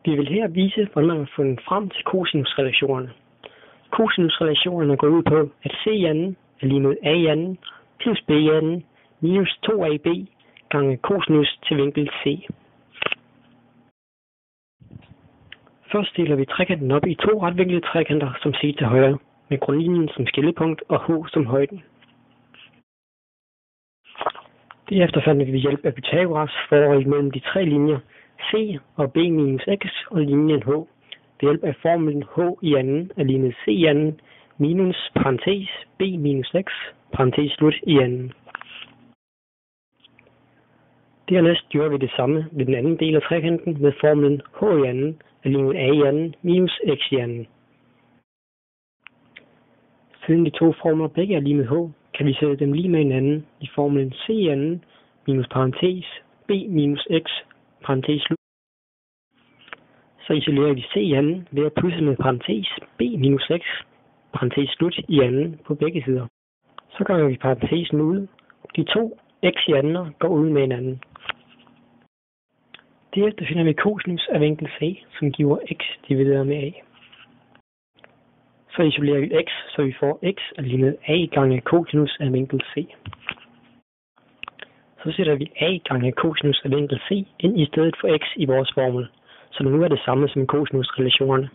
Vi vil her vise, hvordan man har fundet frem til cosinusrelationerne. Cosinusrelationerne går ud på, at c i anden er lige med a i anden plus b i anden minus 2ab gange cosinus til vinkel c. Først deler vi trekanten op i to retvinklede trekanter, som set til højre, med grundlinjen som skillepunkt og h som højden. Derefter fandt vi ved hjælp af Pythagoras forholdet mellem de tre linjer c og b minus x og linjen h, ved hjælp af formlen h i anden er lige med c i anden minus parentes b minus x parentes slut i anden. Dernæst gjorde vi det samme ved den anden del af trekanten med formlen h i anden er lige med a i anden minus x i anden. Siden de to formler begge er lige med h, kan vi sætte dem lige med hinanden i formlen c i anden minus parentes b minus x parentes slut. Så isolerer vi c i anden ved at plusse med parentes b minus x parentes slut i anden på begge sider. Så gør vi parentesen ud. De to x i andener går ud med hinanden. Derefter finder vi cosinus af vinkel c, som giver x divideret med a. Så isolerer vi x, så vi får x er lige med a gange cosinus af vinkel c. Så sætter vi a gange cosinus af vinkel c ind i stedet for x i vores formel, så det nu er det samme som cosinusrelationerne.